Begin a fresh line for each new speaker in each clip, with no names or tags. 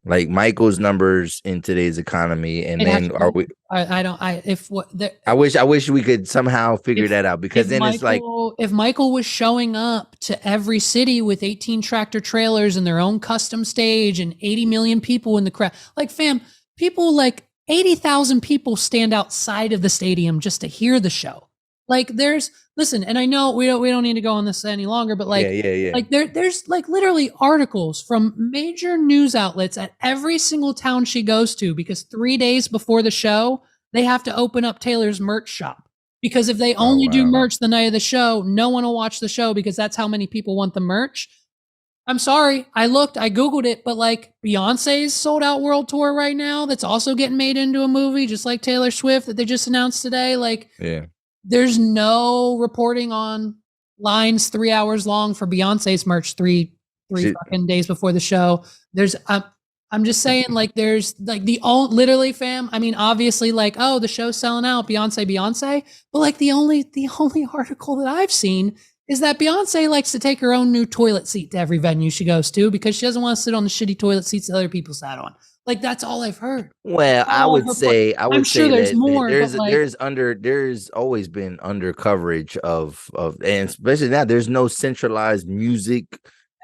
like Michael's numbers in today's economy, and then are we?
I don't. If what the,
I wish we could somehow figure that out, because then it's like,
if Michael was showing up to every city with 18 tractor trailers and their own custom stage and 80 million people in the crowd, like fam, people like 80,000 people stand outside of the stadium just to hear the show. Like listen, and I know we don't need to go on this any longer, but like,
yeah.
like there's like literally articles from major news outlets at every single town she goes to, because 3 days before the show, they have to open up Taylor's merch shop. Because if they only do merch the night of the show, no one will watch the show, because that's how many people want the merch. I'm sorry. I Googled it, but like Beyonce's sold out world tour right now, that's also getting made into a movie, just like Taylor Swift that they just announced today. Like,
yeah.
There's no reporting on lines 3 hours long for Beyonce's merch three fucking days before the show. There's I'm just saying, like, there's like literally, fam. I mean, obviously, like, oh, the show's selling out, Beyonce, but like the only article that I've seen is that Beyonce likes to take her own new toilet seat to every venue she goes to, because she doesn't want to sit on the shitty toilet seats that other people sat on. Like, that's all I've heard.
Well, I would say
I'm sure there's more.
There's always been under coverage of, and especially now there's no centralized music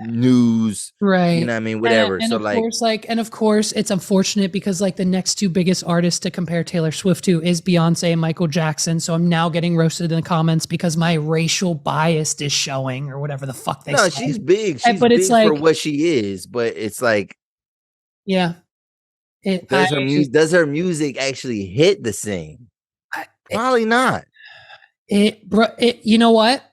news,
right?
You know what I mean? Whatever.
And of course, it's unfortunate because like the next two biggest artists to compare Taylor Swift to is Beyonce and Michael Jackson. So I'm now getting roasted in the comments because my racial bias is showing, or whatever the fuck they say.
No, she's big. She's big it's like, for what she is, but it's like,
yeah.
Does her music actually hit the same? Probably not.
You know what?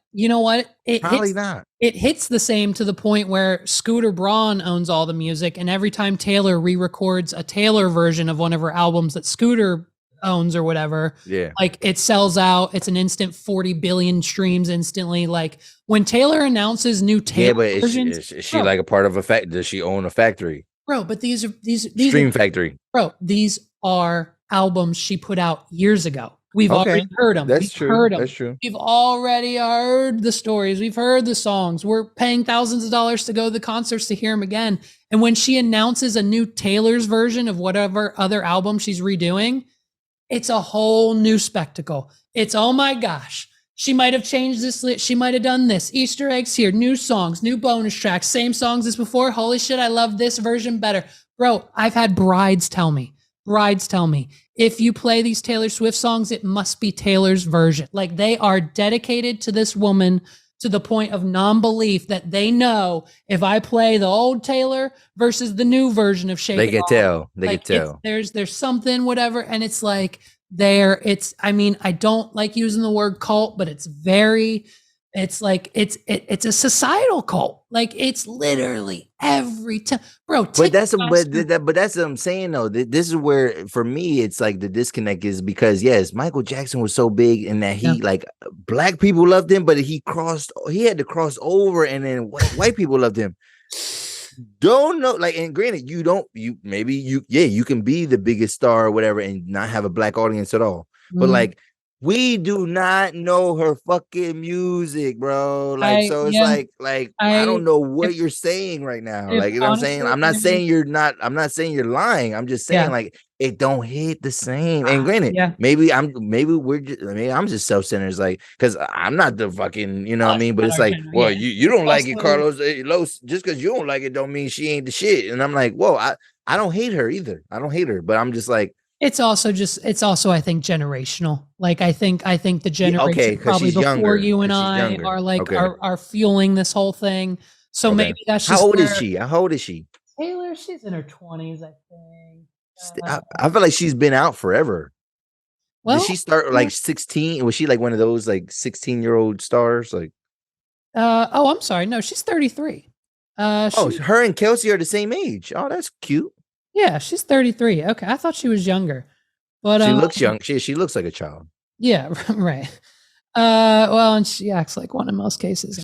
Probably not.
It hits the same to the point where Scooter Braun owns all the music, and every time Taylor re-records a Taylor version of one of her albums that Scooter owns or whatever, like it sells out. It's an instant 40 billion streams instantly. Like when Taylor announces new Taylor versions,
is she like a part of a factory? Does she own a factory?
Bro, but these
Stream Factory.
Bro, these are albums she put out years ago. We've already heard them.
That's true. That's true.
We've already heard the stories. We've heard the songs. We're paying thousands of dollars to go to the concerts to hear them again. And when she announces a new Taylor's version of whatever other album she's redoing, it's a whole new spectacle. It's, oh my gosh, she might have changed this. She might have done this. Easter eggs here, new songs, new bonus tracks, same songs as before. Holy shit, I love this version better. Bro, I've had brides tell me, if you play these Taylor Swift songs, it must be Taylor's version. Like, they are dedicated to this woman to the point of non-belief that they know if I play the old Taylor versus the new version of Shake It Off,
they can tell.
There's something, whatever. And it's like, I mean, I don't like using the word cult, but it's like, it's a societal cult. Like, it's literally every time, bro.
But that's what I'm saying though. This is where, for me, it's like the disconnect is because, yes, Michael Jackson was so big in that he like black people loved him, but he had to cross over, and then white people loved him. Don't know, like, and granted, you can be the biggest star or whatever and not have a black audience at all, but like, we do not know her fucking music, bro. Like, it's like I don't know what you're saying right now. Like, you know what I'm saying? I'm not saying you're lying. I'm just saying, like, it don't hit the same. And granted, maybe I'm just self-centered, like, because I'm not the fucking, you know what I mean? But it's like, well, you don't like it, Carlos. Just because you don't like it don't mean she ain't the shit. And I'm like, whoa, I don't hate her either. I don't hate her, but I'm just like,
it's also I think generational. Like, I think the generation probably before you and I are like are fueling this whole thing. So maybe that's just
How old is she?
Taylor, she's in her 20s, I think.
I feel like she's been out forever.
Well,
did she start like 16? Was she like one of those like 16-year-old stars? Like,
I'm sorry. No, she's 33.
Her and Kelsey are the same age. Oh, that's cute.
Yeah, she's 33. Okay, I thought she was younger, but
she looks young. She looks like a child.
Yeah, right. Well, and she acts like one in most cases.